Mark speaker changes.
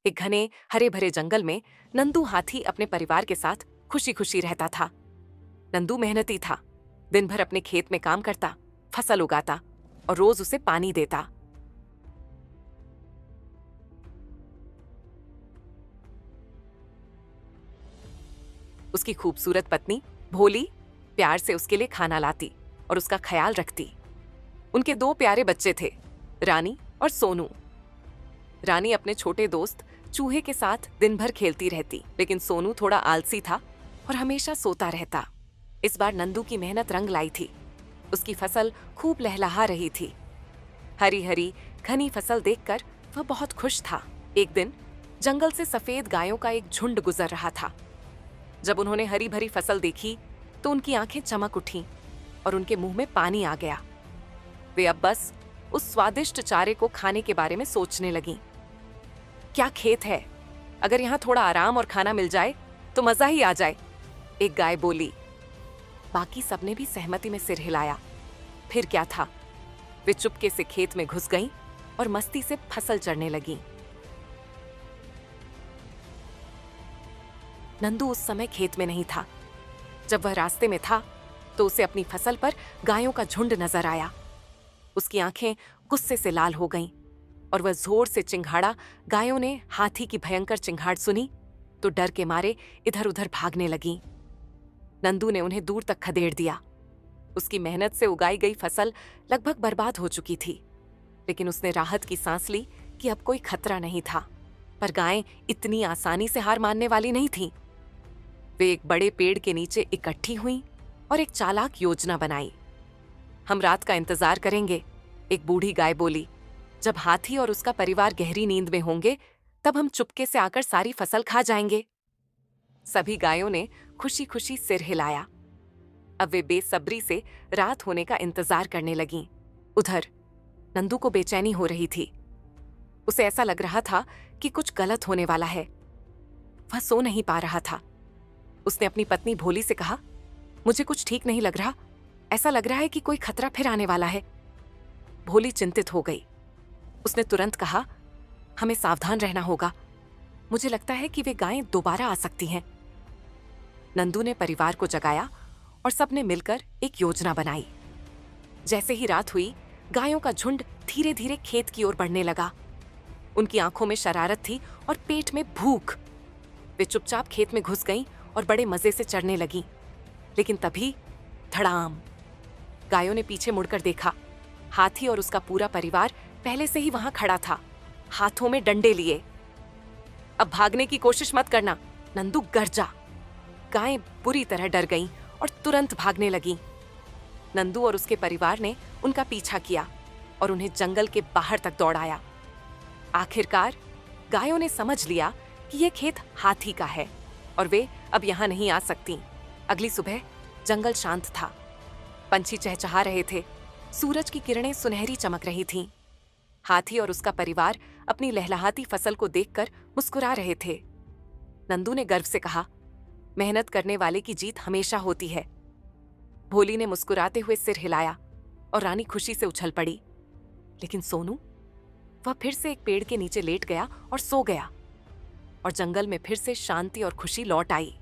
Speaker 1: एक घने हरे भरे जंगल में नंदू हाथी अपने परिवार के साथ खुशी खुशी रहता था। नंदू मेहनती था, दिन भर अपने खेत में काम करता, फसल उगाता और रोज उसे पानी देता। उसकी खूबसूरत पत्नी भोली प्यार से उसके लिए खाना लाती और उसका ख्याल रखती। उनके दो प्यारे बच्चे थे, रानी और सोनू। रानी अपने छोटे दोस्त चूहे के साथ दिन भर खेलती रहती, लेकिन सोनू थोड़ा आलसी था और हमेशा सोता रहता। इस बार नंदू की मेहनत रंग लाई थी। उसकी फसल खूब लहलहा रही थी। हरी हरी घनी फसल देखकर वह बहुत खुश था। एक दिन जंगल से सफेद गायों का एक झुंड गुजर रहा था। जब उन्होंने हरी भरी फसल देखी तो उनकी आंखें चमक उठीं और उनके मुंह में पानी आ गया। वे अब बस उस स्वादिष्ट चारे को खाने के बारे में सोचने लगीं। क्या खेत है, अगर यहाँ थोड़ा आराम और खाना मिल जाए तो मजा ही आ जाए, एक गाय बोली। बाकी सबने भी सहमति में सिर हिलाया। फिर क्या था, वे चुपके से खेत में घुस गईं और मस्ती से फसल चरने लगीं। नंदू उस समय खेत में नहीं था। जब वह रास्ते में था तो उसे अपनी फसल पर गायों का झुंड नजर आया। उसकी आंखें गुस्से से लाल हो गईं और वह जोर से चिंघाड़ा। गायों ने हाथी की भयंकर चिंघाड़ सुनी तो डर के मारे इधर उधर भागने लगीं। नंदू ने उन्हें दूर तक खदेड़ दिया। उसकी मेहनत से उगाई गई फसल लगभग बर्बाद हो चुकी थी, लेकिन उसने राहत की सांस ली कि अब कोई खतरा नहीं था। पर गायें इतनी आसानी से हार मानने वाली नहीं थीं। वे एक बड़े पेड़ के नीचे इकट्ठी हुईं और एक चालाक योजना बनाई। हम रात का इंतजार करेंगे, एक बूढ़ी गाय बोली। जब हाथी और उसका परिवार गहरी नींद में होंगे तब हम चुपके से आकर सारी फसल खा जाएंगे। सभी गायों ने खुशी खुशी सिर हिलाया। अब वे बेसब्री से रात होने का इंतजार करने लगीं। उधर नंदू को बेचैनी हो रही थी। उसे ऐसा लग रहा था कि कुछ गलत होने वाला है। वह सो नहीं पा रहा था। उसने अपनी पत्नी भोली से कहा, मुझे कुछ ठीक नहीं लग रहा, ऐसा लग रहा है कि कोई खतरा फिर आने वाला है। भोली चिंतित हो गई। उसने तुरंत कहा, हमें सावधान रहना होगा, मुझे लगता है कि वे गायें दोबारा आ सकती हैं। नंदू ने परिवार को जगाया और सबने मिलकर एक योजना बनाई। जैसे ही रात हुई, गायों का झुंड धीरे धीरे खेत की ओर बढ़ने लगा। उनकी आंखों में शरारत थी और पेट में भूख। वे चुपचाप खेत में घुस गईं और बड़े मजे से चरने लगीं। लेकिन तभी धड़ाम, गायों ने पीछे मुड़कर देखा। हाथी और उसका पूरा परिवार पहले से ही वहां खड़ा था, हाथों में डंडे लिए। अब भागने की कोशिश मत करना, नंदू गरजा। गायें बुरी तरह डर गईं और तुरंत भागने लगीं। नंदू और उसके परिवार ने उनका पीछा किया और उन्हें जंगल के बाहर तक दौड़ाया। आखिरकार गायों ने समझ लिया कि यह खेत हाथी का है और वे अब यहां नहीं आ सकती। अगली सुबह जंगल शांत था। पंछी चहचहा रहे थे, सूरज की किरणें सुनहरी चमक रही थीं। हाथी और उसका परिवार अपनी लहलहाती फसल को देखकर मुस्कुरा रहे थे। नंदू ने गर्व से कहा, मेहनत करने वाले की जीत हमेशा होती है। भोली ने मुस्कुराते हुए सिर हिलाया और रानी खुशी से उछल पड़ी। लेकिन सोनू, वह फिर से एक पेड़ के नीचे लेट गया और सो गया और जंगल में फिर से शांति और खुशी लौट आई।